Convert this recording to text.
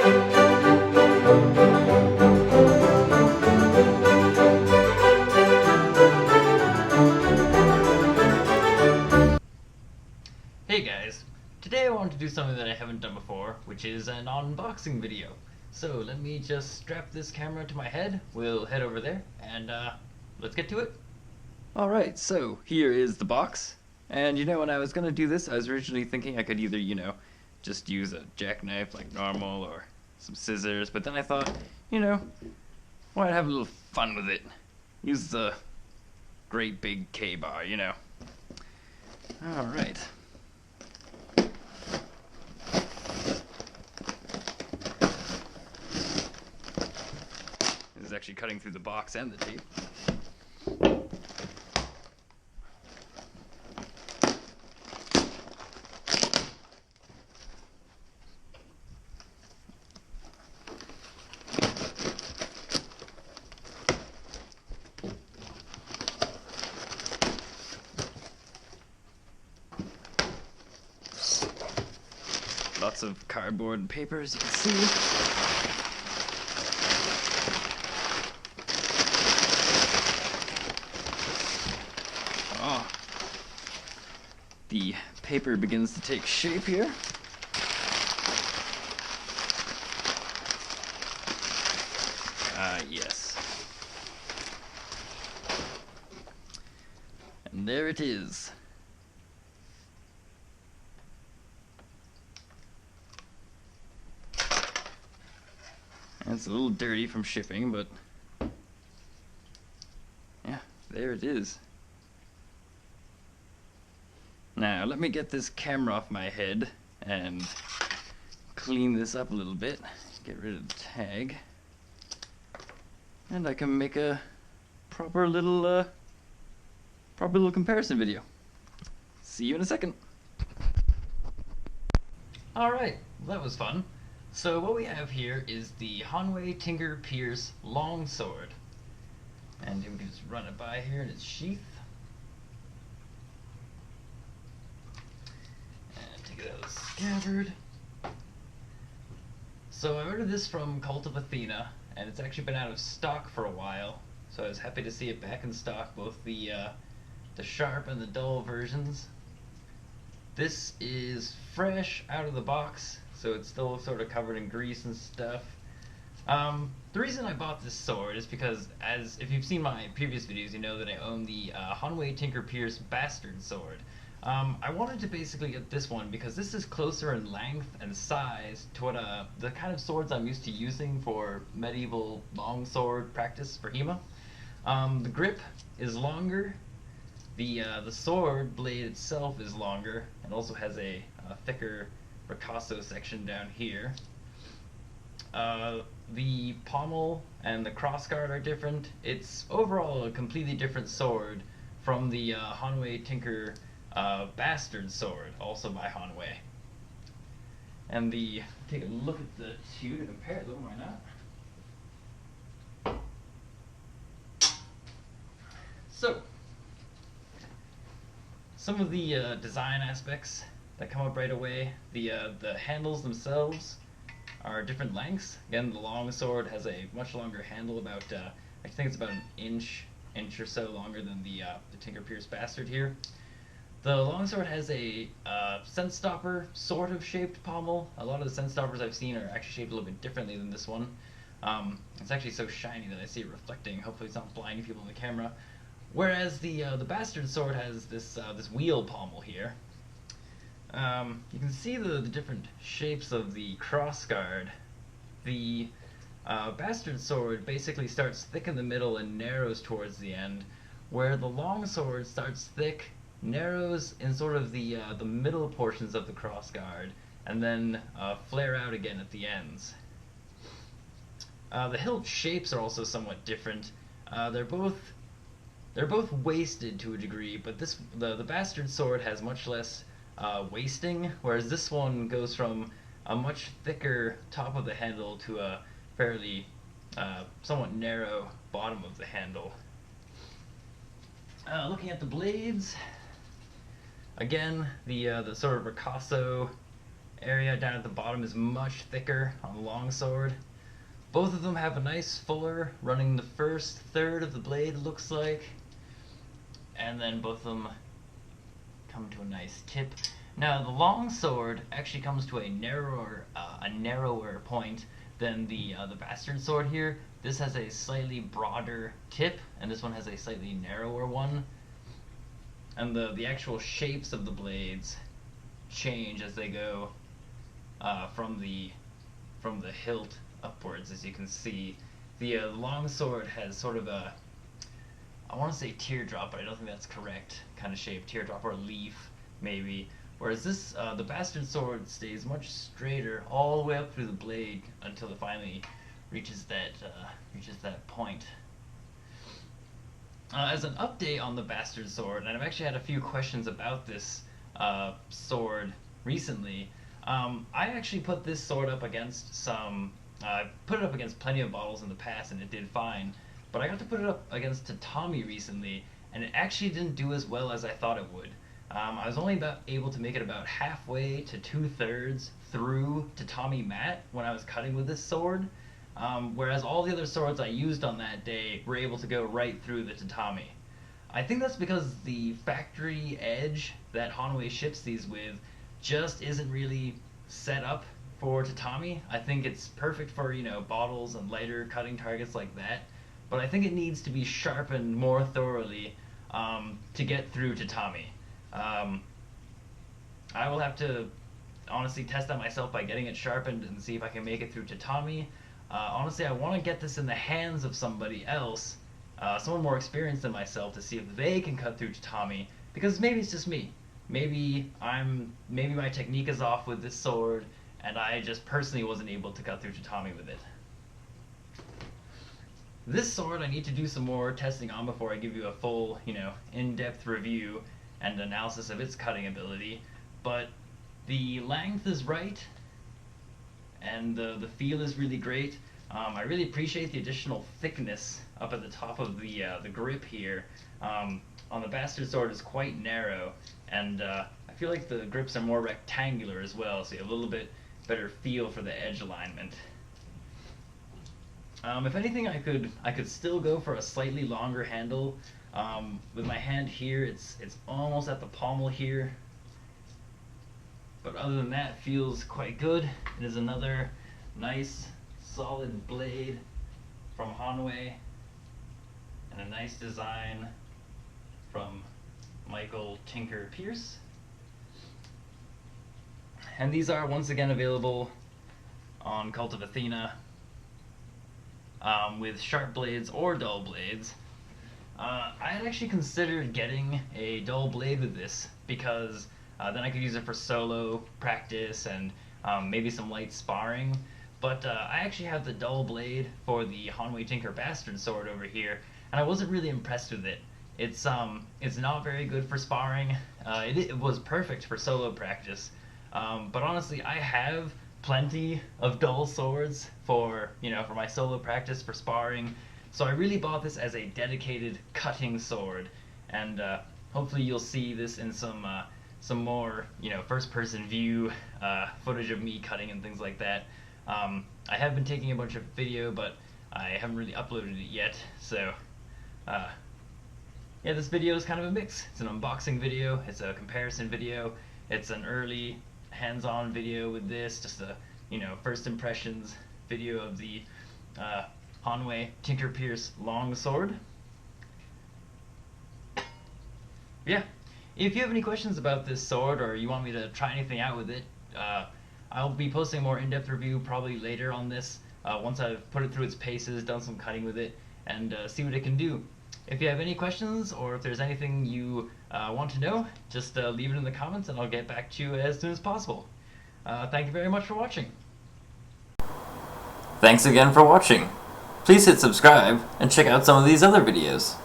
Hey guys, today I wanted to do something that I haven't done before, which is an unboxing video. So let me just strap this camera to my head, we'll head over there, and let's get to it. Alright, so here is the box, and when I was gonna do this, I was originally thinking I could either, just use a jackknife like normal, or some scissors, but then I thought, why not have a little fun with it? Use the great big K-bar, Alright. This is actually cutting through the box and the tape. Lots of cardboard and paper, as you can see. Oh, the paper begins to take shape here. Yes. And there it is. It's a little dirty from shipping, but yeah, there it is. Now, let me get this camera off my head and clean this up a little bit. Get rid of the tag. And I can make a proper little comparison video. See you in a second. Alright, well, that was fun. So what we have here is the Hanwei Tinker Pearce Longsword. And we can just run it by here in its sheath. And take it out of the scabbard. So I ordered this from Cult of Athena, and it's actually been out of stock for a while. So I was happy to see it back in stock, both the sharp and the dull versions. This is fresh out of the box, so it's still sort of covered in grease and stuff. The reason I bought this sword is because, if you've seen my previous videos, you know that I own the Hanwei Tinker Pearce Bastard Sword. I wanted to basically get this one because this is closer in length and size to what the kind of swords I'm used to using for medieval longsword practice for HEMA. The grip is longer. The sword blade itself is longer and also has a thicker ricasso section down here. The pommel and the crossguard are different. It's overall a completely different sword from the Hanwei Tinker Bastard Sword, also by Hanwei. And take a look at the two to compare them, why not? So, some of the design aspects that come up right away. The handles themselves are different lengths. Again, the long sword has a much longer handle, about I think it's about an inch or so longer than the Tinker Pearce Bastard here. The longsword has a scent stopper sort of shaped pommel. A lot of the scent stoppers I've seen are actually shaped a little bit differently than this one. It's actually so shiny that I see it reflecting. Hopefully it's not blinding people in the camera. Whereas the Bastard sword has this wheel pommel here. You can see the different shapes of the crossguard. The Bastard sword basically starts thick in the middle and narrows towards the end, where the longsword starts thick, narrows in sort of the middle portions of the crossguard, and then flare out again at the ends. The hilt shapes are also somewhat different. They're both wasted to a degree, but the Bastard sword has much less wasting, whereas this one goes from a much thicker top of the handle to a fairly somewhat narrow bottom of the handle. Looking at the blades, again, the sort of ricasso area down at the bottom is much thicker on the longsword. Both of them have a nice fuller running the first third of the blade, it looks like, and then both of them come to a nice tip. Now the longsword actually comes to a narrower point than the bastard sword here. This has a slightly broader tip, and this one has a slightly narrower one. And the actual shapes of the blades change as they go from the hilt upwards, as you can see. The longsword has sort of a, I want to say teardrop, but I don't think that's correct kind of shape. Teardrop or leaf, maybe. Whereas this, the bastard sword stays much straighter all the way up through the blade until it finally reaches that point. As an update on the bastard sword, and I've actually had a few questions about this sword recently. I actually put this sword up against put it up against plenty of bottles in the past, and it did fine. But I got to put it up against tatami recently, and it actually didn't do as well as I thought it would. I was only able to make it about halfway to 2/3 through tatami mat when I was cutting with this sword, whereas all the other swords I used on that day were able to go right through the tatami. I think that's because the factory edge that Hanwei ships these with just isn't really set up for tatami. I think it's perfect for, you know, bottles and lighter cutting targets like that, but I think it needs to be sharpened more thoroughly to get through tatami. I will have to honestly test that myself by getting it sharpened and see if I can make it through tatami. Honestly, I want to get this in the hands of somebody else, someone more experienced than myself, to see if they can cut through tatami, because maybe it's just me. Maybe my technique is off with this sword, and I just personally wasn't able to cut through tatami with it. This sword I need to do some more testing on before I give you a full, you know, in-depth review and analysis of its cutting ability, but the length is right, and the feel is really great. I really appreciate the additional thickness up at the top of the grip here. On the bastard sword is quite narrow, and I feel like the grips are more rectangular as well, so you have a little bit better feel for the edge alignment. If anything, I could still go for a slightly longer handle. With my hand here, it's almost at the pommel here. But other than that, it feels quite good. It is another nice, solid blade from Hanwei, and a nice design from Hanwei Tinker Pearce. And these are once again available on Cult of Athena with sharp blades or dull blades. I had actually considered getting a dull blade with this, because then I could use it for solo practice and maybe some light sparring. But I actually have the dull blade for the Hanwei Tinker Bastard sword over here, and I wasn't really impressed with it. It's not very good for sparring. It was perfect for solo practice. But honestly, I have plenty of dull swords for my solo practice, for sparring. So I really bought this as a dedicated cutting sword, and hopefully you'll see this in some more first-person view footage of me cutting and things like that. I have been taking a bunch of video, but I haven't really uploaded it yet. So yeah, this video is kind of a mix. It's an unboxing video, it's a comparison video, it's an early hands-on video with this, just a first impressions video of the Hanwei Tinker Pearce Longsword. Yeah, if you have any questions about this sword, or you want me to try anything out with it, I'll be posting a more in-depth review probably later on this, once I've put it through its paces, done some cutting with it, and see what it can do. If you have any questions, or if there's anything you want to know, just leave it in the comments and I'll get back to you as soon as possible. Thank you very much for watching. Thanks again for watching. Please hit subscribe and check out some of these other videos.